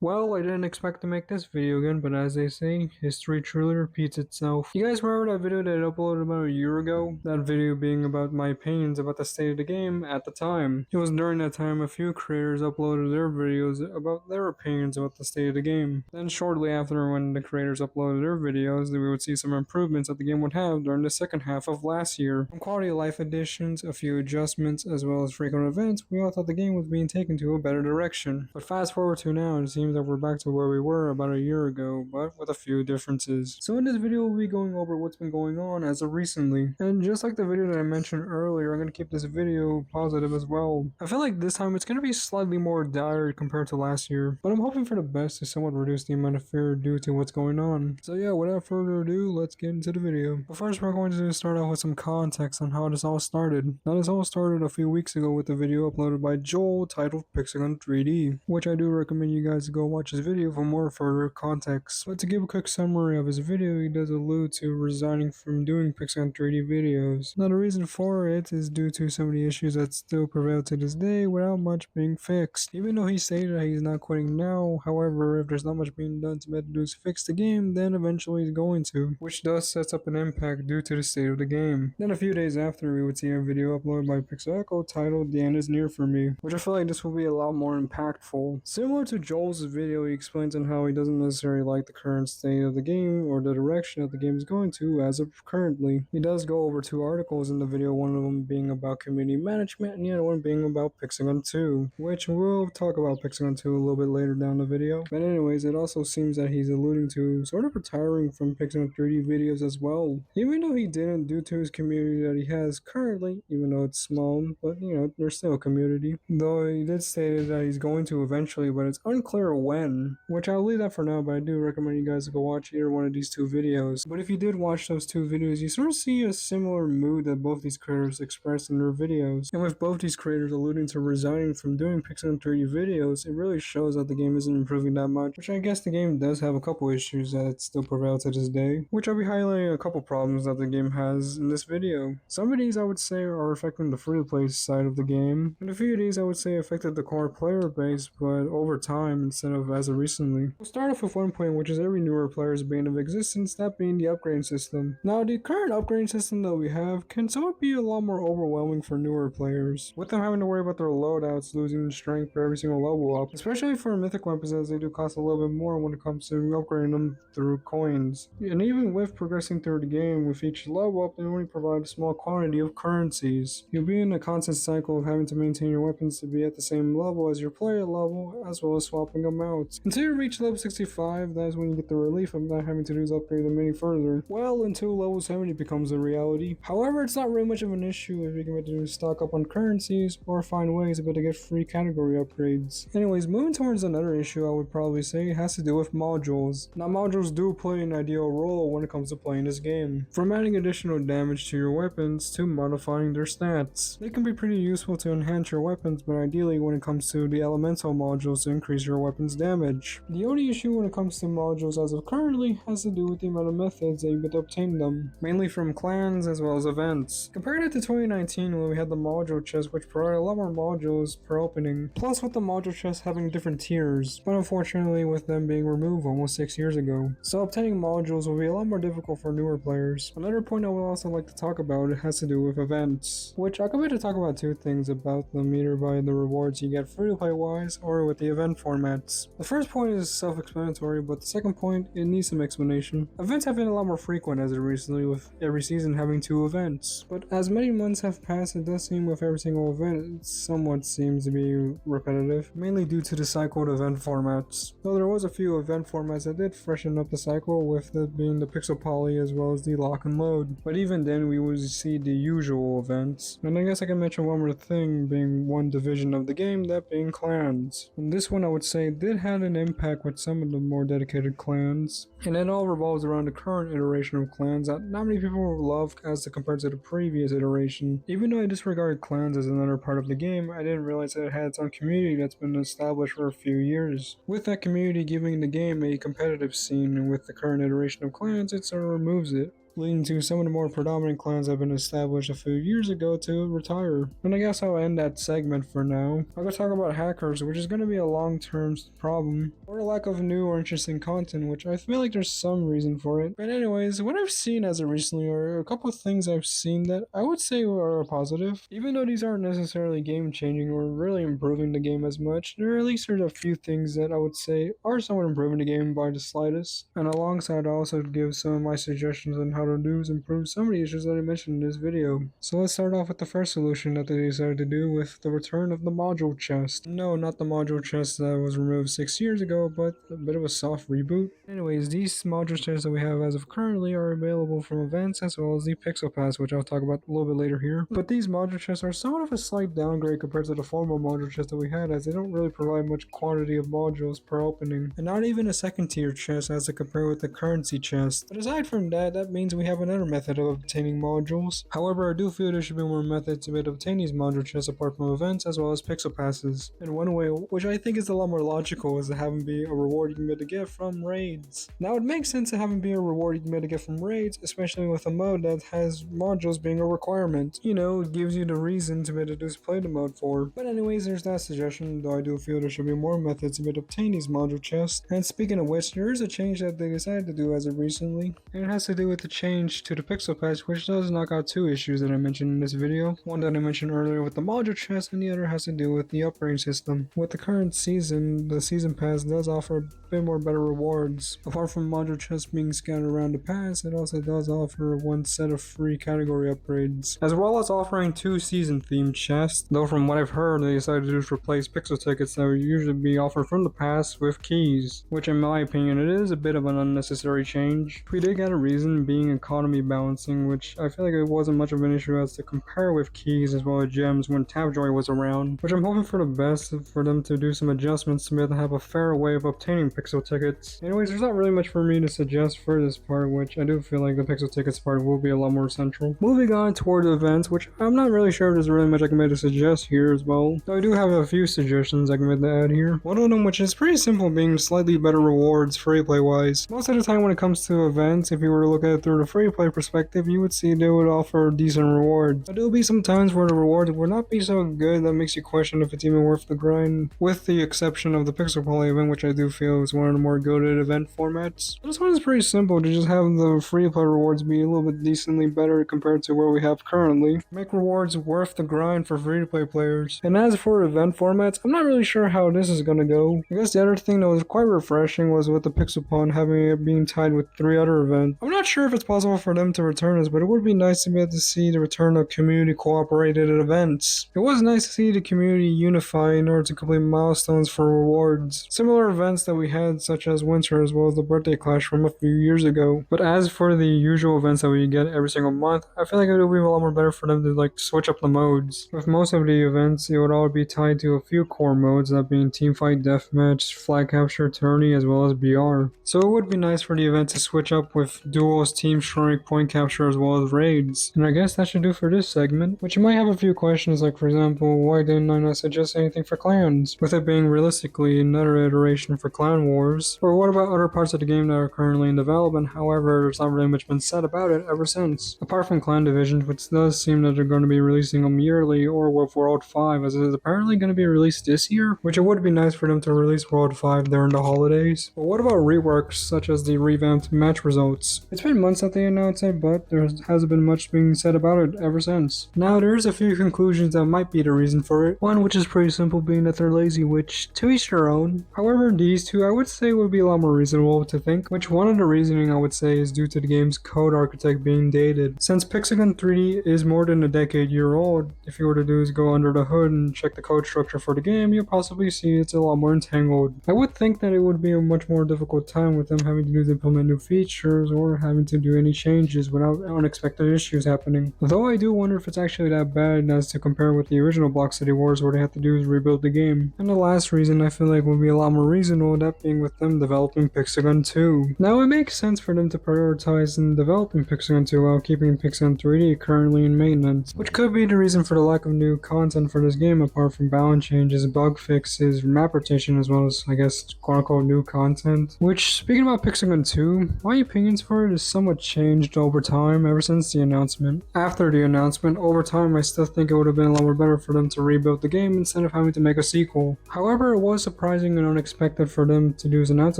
Well, I didn't expect to make this video again, but as they say, history truly repeats itself. You guys remember that video that I uploaded about a year ago? That video being about my opinions about the state of the game at the time. It was during that time a few creators uploaded their videos about their opinions about the state of the game. Then shortly after, when the creators uploaded their videos, we would see some improvements that the game would have during the second half of last year. From quality of life additions, a few adjustments, as well as frequent events, we all thought the game was being taken to a better direction. But fast forward to now, it seems that we're back to where we were about a year ago, but with a few differences. So in this video, we'll be going over what's been going on as of recently. And just like the video that I mentioned earlier, I'm going to keep this video positive as well. I feel like this time it's going to be slightly more dire compared to last year, but I'm hoping for the best to somewhat reduce the amount of fear due to what's going on. So yeah, without further ado, let's get into the video. But first, we're going to start off with some context on how this all started. Now, this all started a few weeks ago with a video uploaded by Joel titled Pixagon 3D, which I do recommend you guys go watch his video for more further context. But to give a quick summary of his video, he does allude to resigning from doing Pixagon 3D videos. Now, the reason for it is due to some of the issues that still prevail to this day without much being fixed. Even though he stated that he's not quitting now, however, if there's not much being done to fix the game, then eventually he's going to, which thus sets up an impact due to the state of the game. Then a few days after, we would see a video uploaded by Pixel Echo titled The End is Near for Me, which I feel like this will be a lot more impactful. Similar to Joel's video, he explains on how he doesn't necessarily like the current state of the game or the direction that the game is going to as of currently. He does go over two articles in the video, one of them being about community management and the other one being about Pixagon 2, which we'll talk about Pixagon 2 a little bit later down the video. But anyways, it also seems that he's alluding to sort of retiring from Pixagon 3D videos as well. Even though he didn't due to his community that he has currently, even though it's small, but there's still a community. Though he did state that he's going to eventually, but it's unclear when, which I'll leave that for now, but I do recommend you guys to go watch either one of these two videos. But if you did watch those two videos, you sort of see a similar mood that both these creators expressed in their videos. And with both these creators alluding to resigning from doing Pixagon 3D videos, it really shows that the game isn't improving that much, which I guess the game does have a couple issues that still prevail to this day, which I'll be highlighting a couple problems that the game has in this video. Some of these I would say are affecting the free-to-play side of the game, and a few of these I would say affected the core player base, but over time instead of as of recently. We'll start off with one point, which is every newer player's bane of existence, that being the upgrading system. Now, the current upgrading system that we have can somewhat be a lot more overwhelming for newer players, with them having to worry about their loadouts losing strength for every single level up, especially for mythic weapons as they do cost a little bit more when it comes to upgrading them through coins. And even with progressing through the game, with each level up, they only provide a small quantity of currencies. You'll be in a constant cycle of having to maintain your weapons to be at the same level as your player level, as well as swapping them out. Until you reach level 65, that is when you get the relief of not having to do is upgrade them any further. Well, until level 70 becomes a reality. However, it's not really much of an issue if you can do stock up on currencies or find ways to get free category upgrades. Anyways, moving towards another issue I would probably say has to do with modules. Now, modules do play an ideal role when it comes to playing this game, from adding additional damage to your weapons to modifying their stats. They can be pretty useful to enhance your weapons, but ideally when it comes to the elemental modules to increase your weapon's damage. The only issue when it comes to modules as of currently has to do with the amount of methods that you get to obtain them, mainly from clans as well as events. Compared it to 2019 when we had the module chest, which provided a lot more modules per opening, plus with the module chest having different tiers, but unfortunately with them being removed almost 6 years ago. So obtaining modules will be a lot more difficult for newer players. Another point I would also like to talk about has to do with events, which I could be to talk about two things about them, either by the rewards you get free-to-play wise or with the event formats. The first point is self-explanatory, but the second point, it needs some explanation. Events have been a lot more frequent as of recently, with every season having 2 events, but as many months have passed, it does seem with every single event it somewhat seems to be repetitive, mainly due to the cycled event formats. Though there was a few event formats that did freshen up the cycle, with it being the pixel poly as well as the lock and load, but even then we would see the usual events. And I guess I can mention one more thing, being one division of the game, that being clans. And this one I would say did have an impact with some of the more dedicated clans, and it all revolves around the current iteration of clans that not many people love as compared to the previous iteration. Even though I disregard clans as another part of the game, I didn't realize that it had its own community that's been established for a few years. With that community giving the game a competitive scene, and with the current iteration of clans, it sort of removes it. leading to some of the more predominant clans that have been established a few years ago to retire. And I guess I'll end that segment for now. I'll go talk about hackers, which is going to be a long-term problem, or a lack of new or interesting content, which I feel like there's some reason for it. But anyways, what I've seen as of recently are a couple of things I've seen that I would say are positive. Even though these aren't necessarily game-changing or really improving the game as much, there at least are a few things that I would say are somewhat improving the game by the slightest. And alongside, I'll also give some of my suggestions on how to do is improve some of the issues that I mentioned in this video. So let's start off with the first solution that they decided to do with the return of the module chest. No, not the module chest that was removed 6 years ago, but a bit of a soft reboot. Anyways, these module chests that we have as of currently are available from events as well as the Pixel Pass, which I'll talk about a little bit later here. But these module chests are somewhat of a slight downgrade compared to the former module chest that we had, as they don't really provide much quantity of modules per opening, and not even a second tier chest as to compare with the currency chest. But aside from that, that means we have another method of obtaining modules. However, I do feel there should be more methods to obtain these module chests apart from events as well as Pixel Passes. And one way, which I think is a lot more logical, is to have them be a reward you can be able to get from raids. Now it makes sense to have them be a reward you can be able to get from raids, especially with a mode that has modules being a requirement. You know, it gives you the reason to be able to just play the mode for. But anyways, there's that suggestion, though I do feel there should be more methods to be able to obtain these module chests. And speaking of which, there is a change that they decided to do as of recently, and it has to do with the change to the Pixel Pass, which does knock out two issues that I mentioned in this video. One that I mentioned earlier with the module chest, and the other has to do with the upgrade system. With the current season, the season pass does offer a bit more better rewards. Apart from module chests being scattered around the pass, it also does offer one set of free category upgrades, as well as offering 2 season themed chests, though from what I've heard they decided to do is replace pixel tickets that would usually be offered from the pass with keys, which in my opinion it is a bit of an unnecessary change. We did get a reason being economy balancing, which I feel like it wasn't much of an issue as to compare with keys as well as gems when Tabjoy was around, which I'm hoping for the best for them to do some adjustments to be able to have a fair way of obtaining pixel tickets. Anyways, there's not really much for me to suggest for this part, which I do feel like the pixel tickets part will be a lot more central. Moving on toward events, which I'm not really sure if there's really much I can make to suggest here as well, though I do have a few suggestions I can make to add here. One of them, which is pretty simple, being slightly better rewards free-play wise. Most of the time when it comes to events, if you were to look at it through the free-play perspective, you would see they would offer decent rewards. But there'll be some times where the rewards will not be so good that makes you question if it's even worth the grind, with the exception of the Pixel Play event, which I do feel is one of the more goated event formats. This one is pretty simple to just have the free-play rewards be a little bit decently better compared to where we have currently. Make rewards worth the grind for free-to-play players. And as for event formats, I'm not really sure how this is gonna go. I guess the other thing that was quite refreshing was with the Pixel Pawn having it being tied with 3 other events. I'm not sure if it's possible for them to return this, but it would be nice to be able to see the return of community cooperated events. It was nice to see the community unify in order to complete milestones for rewards. Similar events that we had, such as Winter as well as the Birthday Clash from a few years ago. But as for the usual events that we get every single month, I feel like it would be a lot more better for them to switch up the modes. With most of the events, it would all be tied to a few core modes, that being Teamfight Deathmatch, Flag Capture, Tourney, as well as BR. So it would be nice for the event to switch up with duels, Team Strike, Point Capture, as well as raids. And I guess that should do for this segment, which you might have a few questions, like for example, why didn't I not suggest anything for clans, with it being realistically another iteration for Clan Wars? Or what about other parts of the game that are currently in development, however there's not really much been said about it ever since? Apart from clan divisions, which does seem that they're going to be releasing them yearly, or with World 5, as it is apparently going to be released this year, which it would be nice for them to release World 5 during the holidays. But what about reworks such as the revamped match results? It's been months that they announced it, but there hasn't been much being said about it ever since. Now there's a few conclusions that might be the reason for it. One, which is pretty simple, being that they're lazy, which to each their own. However, these two I would say would be a lot more reasonable to think, which one of the reasoning I would say is due to the game's code architect being dated. Since Pixagon 3D is more than a decade-year old, if you were to do is go under the hood and check the code structure for the game, you'll possibly see it's a lot more entangled. I would think that it would be a much more difficult time with them having to do to implement new features or having to do any changes without unexpected issues happening. Though I do wonder if it's actually that bad as to compare with the original Block City Wars, where they had to do is rebuild the game. And the last reason I feel like would be a lot more reasonable, that being with them developing Pixagon 2. Now it makes sense for them to prioritize in developing Pixagon 2 while keeping Pixagon 3D currently in maintenance, which could be the reason for the lack of new content for this game apart from balance changes, bug fixes, map rotation, as well as, I guess, quote-unquote new content. Which, speaking about Pixagon 2, my opinions for it is somewhat changed over time ever since the announcement. After the announcement, over time I still think it would have been a lot more better for them to rebuild the game instead of having to make a sequel. However, it was surprising and unexpected for them to do is announce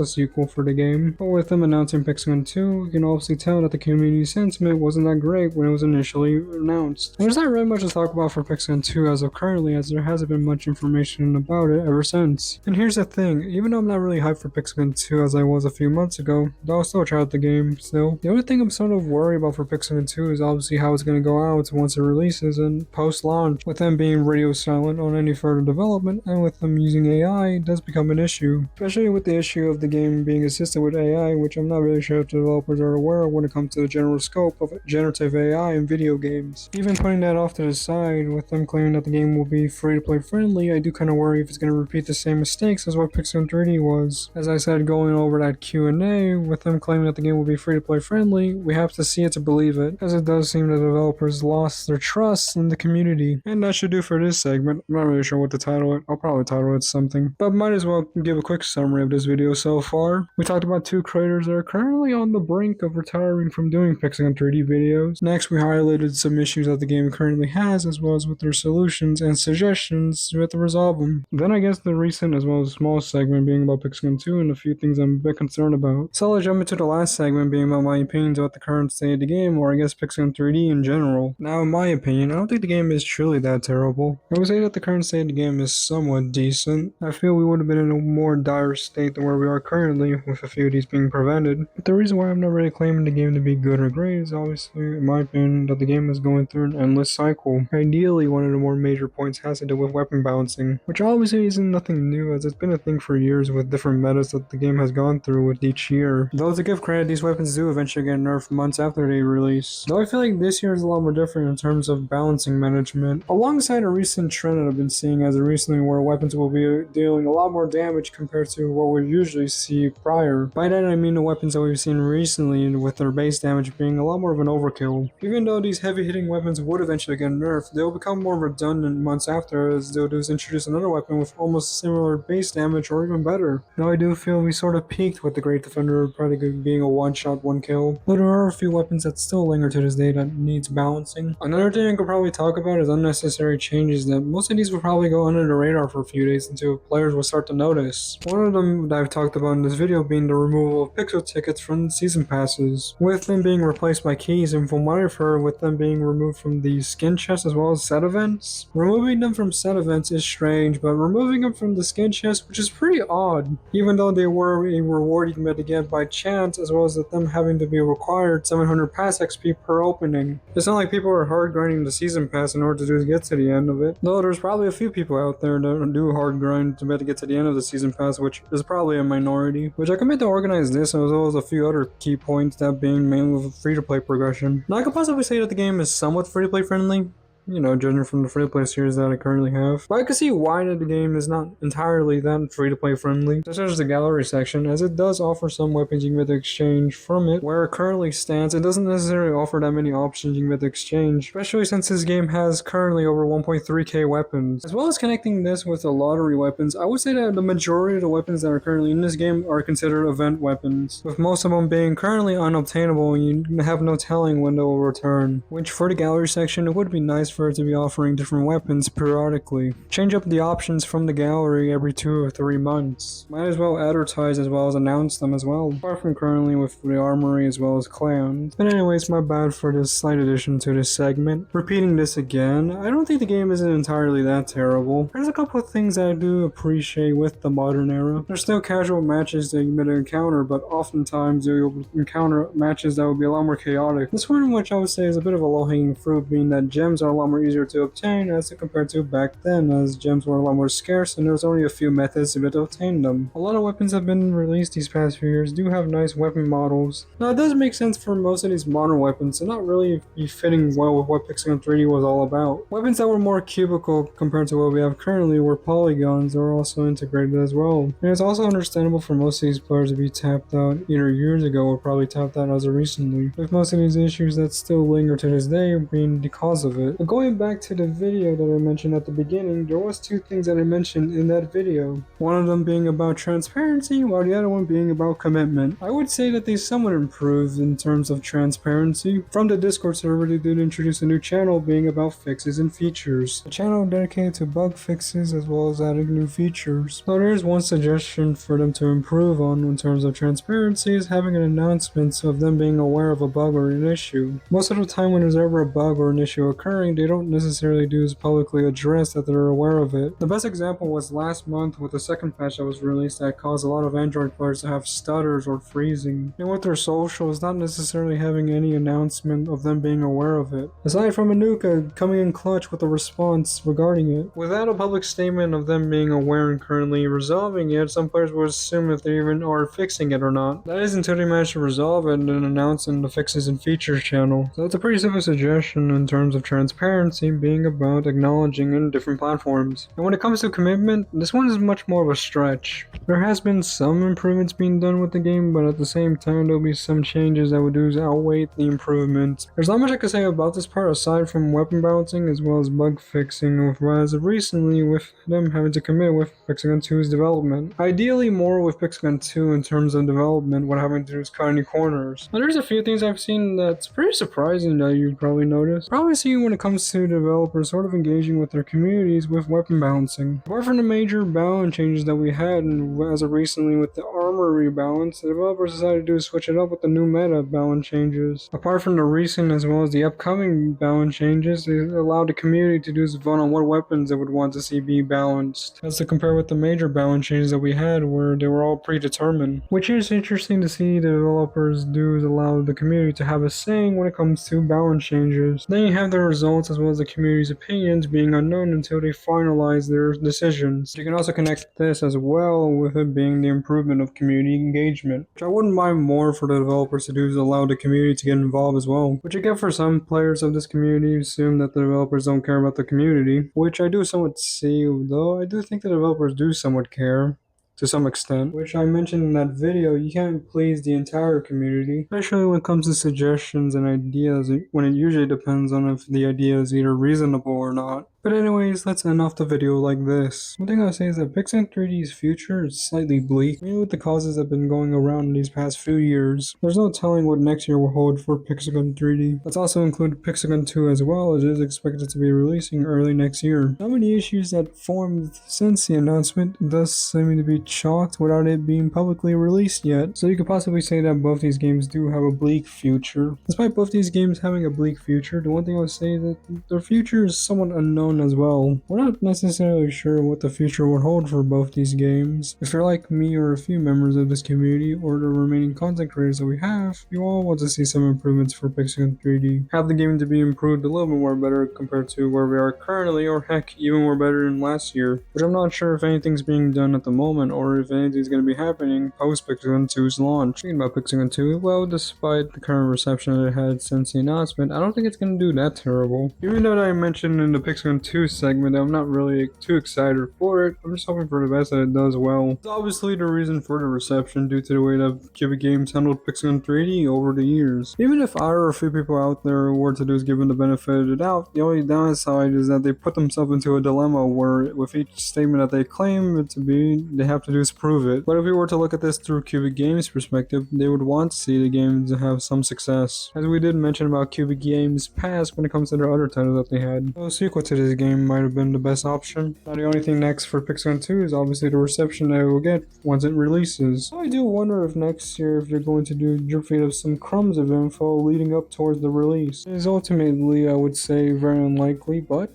a sequel for the game, but with them announcing Pixel 2, you can obviously tell that the community sentiment wasn't that great when it was initially announced. And there's not really much to talk about for Pixel 2 as of currently, as there hasn't been much information about it ever since. And here's the thing, even though I'm not really hyped for Pixel 2 as I was a few months ago, I'll still try out the game still. The only thing I'm sort of worried about for Pixel 2 is obviously how it's going to go out once it releases and post-launch. With them being radio silent on any further development, and with them using AI, it does become an issue. Especially with the issue of the game being assisted with AI, which I'm not really sure if the developers are aware of when it comes to the general scope of generative AI in video games. Even putting that off to the side, with them claiming that the game will be free-to-play friendly, I do kind of worry if it's going to repeat the same mistakes as what Pixel 3D was. As I said, going over that Q&A, with them claiming that the game will be free-to-play friendly, we have to see it to believe it, as it does seem the developers lost their trust in the community. And that should do for this segment. I'm not really sure what to title it. I'll probably title it something, but might as well give a quick summary of this video so far. We talked about two creators that are currently on the brink of retiring from doing Pixel 3D videos. Next, we highlighted some issues that the game currently has, as well as with their solutions and suggestions to resolve them. Then I guess the recent as well as small segment being about Pixel 2 and a few things I'm a bit concerned about. So I'll jump into the last segment being about my opinions about the current state of the game, or I guess Pixel 3D in general. Now, in my opinion, I don't think the game is truly that terrible. I would say that the current state of the game is somewhat decent. I feel we would have been in a more dire state than where we are currently, with a few of these being prevented. But the reason why I'm not really claiming the game to be good or great is obviously, in my opinion, that the game is going through an endless cycle. Ideally, one of the more major points has to do with weapon balancing, which obviously isn't nothing new, as it's been a thing for years with different metas that the game has gone through with each year. Though to give credit, these weapons do eventually get nerfed months after they release. Though I feel like this year is a lot more different in terms of balancing management, alongside a recent trend that I've been seeing as of recently where weapons will be dealing a lot more damage compared to what we usually see prior. By that I mean the weapons that we've seen recently with their base damage being a lot more of an overkill. Even though these heavy hitting weapons would eventually get nerfed, they'll become more redundant months after, as they'll just introduce another weapon with almost similar base damage or even better. Though I do feel we sort of peaked with the Great Defender probably being a one-shot, one-kill, but there are a few weapons that still linger to this day that needs balancing. Another thing I could probably talk about is unnecessary changes that most of these will probably go under the radar for a few days until players will start to notice. One of them that I've talked about in this video being the removal of pixel tickets from season passes, with them being replaced by keys, and from what I've heard, with them being removed from the skin chest as well as set events. Removing them from set events is strange, but removing them from the skin chest, which is pretty odd, even though they were a reward you can get by chance, as well as them having to be required 700 pass XP per opening. It's not like people are hard grinding the season pass in order to get to the end of it, though there's probably a few people out there that do hard grind to get to the end of the season pass, which is probably a minority, which I commit to organize this as well as a few other key points, that being mainly with free-to-play progression. Now I could possibly say that the game is somewhat free-to-play friendly, you know, judging from the free-to-play series that I currently have. But I can see why the game is not entirely that free-to-play friendly, such as the gallery section, as it does offer some weapons you can get to exchange from it. Where it currently stands, it doesn't necessarily offer that many options you can get to exchange, especially since this game has currently over 1.3k weapons. As well as connecting this with the lottery weapons, I would say that the majority of the weapons that are currently in this game are considered event weapons, with most of them being currently unobtainable and you have no telling when they will return, which for the gallery section, it would be nice for it to be offering different weapons periodically. Change up the options from the gallery every 2 or 3 months. Might as well advertise as well as announce them as well, apart from currently with the armory as well as clans. But anyways, my bad for this slight addition to this segment. Repeating this again, I don't think the game isn't entirely that terrible. There's a couple of things I do appreciate with the modern era. There's still casual matches that you may encounter, but oftentimes you'll encounter matches that will be a lot more chaotic. This one, which I would say is a bit of a low-hanging fruit, being that gems are a lot more easier to obtain as compared to back then, as gems were a lot more scarce and there was only a few methods to be able to obtain them. A lot of weapons have been released these past few years do have nice weapon models. Now it does make sense for most of these modern weapons to not really be fitting well with what Pixel 3D was all about. Weapons that were more cubical compared to what we have currently, where polygons are also integrated as well. And it's also understandable for most of these players to be tapped out either years ago or probably tapped out as of recently, with most of these issues that still linger to this day being because of it. The going back to the video that I mentioned at the beginning, there was two things that I mentioned in that video. One of them being about transparency, while the other one being about commitment. I would say that they somewhat improved in terms of transparency. From the Discord server, they did introduce a new channel being about fixes and features. A channel dedicated to bug fixes as well as adding new features. So there's one suggestion for them to improve on in terms of transparency is having an announcement of them being aware of a bug or an issue. Most of the time when there's ever a bug or an issue occurring, they don't necessarily do is publicly address that they're aware of it. The best example was last month with the second patch that was released that caused a lot of Android players to have stutters or freezing. And with their socials, not necessarily having any announcement of them being aware of it. Aside from Anuka coming in clutch with a response regarding it. Without a public statement of them being aware and currently resolving it, some players would assume if they even are fixing it or not. That is until they manage to resolve it and then announce in the fixes and features channel. So it's a pretty simple suggestion in terms of transparency being about acknowledging in different platforms. And when it comes to commitment, this one is much more of a stretch. There has been some improvements being done with the game, but at the same time there'll be some changes that would do outweigh the improvements. There's not much I can say about this part aside from weapon balancing as well as bug fixing, as of recently with them having to commit with Pixagon 2's development. Ideally more with Pixagon 2 in terms of development, what having to do is cut any corners. Now there's a few things I've seen that's pretty surprising that you've probably noticed. Probably seen when it comes to developers sort of engaging with their communities with weapon balancing. Apart from the major balance changes that we had, and as of recently with the armor rebalance, the developers decided to do is switch it up with the new meta balance changes. Apart from the recent as well as the upcoming balance changes, they allowed the community to do is vote on what weapons they would want to see be balanced. As to compare with the major balance changes that we had where they were all predetermined. Which is interesting to see the developers do is allow the community to have a saying when it comes to balance changes. Then you have the results as well as the community's opinions being unknown until they finalize their decisions. You can also connect this as well with it being the improvement of community engagement, which I wouldn't mind more for the developers to do is allow the community to get involved as well. Which I get for some players of this community assume that the developers don't care about the community, which I do somewhat see, though I do think the developers do somewhat care. To some extent, which I mentioned in that video, you can't please the entire community, especially when it comes to suggestions and ideas, when it usually depends on if the idea is either reasonable or not. But anyways, let's end off the video like this. One thing I'll say is that Pixagon 3D's future is slightly bleak, mainly with the causes that have been going around in these past few years. There's no telling what next year will hold for Pixagon 3D. Let's also include Pixagon 2 as well, as it is expected to be releasing early next year. Some of the issues that formed since the announcement thus seeming to be chalked without it being publicly released yet. So you could possibly say that both these games do have a bleak future. Despite both these games having a bleak future, the one thing I would say is that their future is somewhat unknown as well. We're not necessarily sure what the future would hold for both these games. If you're like me or a few members of this community or the remaining content creators that we have, you all want to see some improvements for Pixagon 3D. Have the game to be improved a little bit more better compared to where we are currently, or heck, even more better than last year. Which I'm not sure if anything's being done at the moment or if anything's going to be happening post Pixagon 2's launch. Speaking about Pixagon 2, well, despite the current reception that it had since the announcement, I don't think it's going to do that terrible. Even though I mentioned in the Pixagon 2 segment I'm not really too excited for it, I'm just hoping for the best that it does well. It's obviously the reason for the reception due to the way that Cubic Games handled Pixagon 3D over the years. Even if I or a few people out there were to do is given the benefit of the doubt, the only downside is that they put themselves into a dilemma where with each statement that they claim it to be, they have to do is prove it. But if we were to look at this through Cubic Games' perspective, they would want to see the game to have some success. As we did mention about Cubic Games' past when it comes to their other titles that they had. So a sequel to this game might have been the best option. Now the only thing next for Pixagon 2 is obviously the reception that it will get once it releases. So I do wonder if next year if they're going to do drip feed of some crumbs of info leading up towards the release. It is ultimately, I would say, very unlikely, but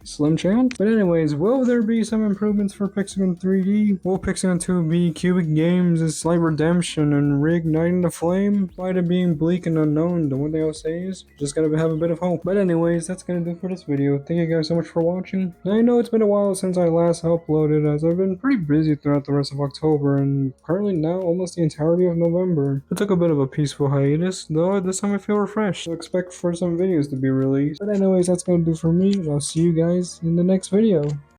slim chance. But anyways, will there be some improvements for Pixagon 3D? Will Pixagon 2 be Cubic Games' slight redemption and reigniting the flame? Despite it being bleak and unknown, the one thing I'll say is just gotta have a bit of hope. But anyways, that's gonna do for this video. Thank you guys so much for watching. And I know it's been a while since I last uploaded, as I've been pretty busy throughout the rest of October and currently now almost the entirety of November. I took a bit of a peaceful hiatus, though this time I feel refreshed, so expect for some videos to be released. But anyways, that's gonna do for me. I'll see you guys in the next video.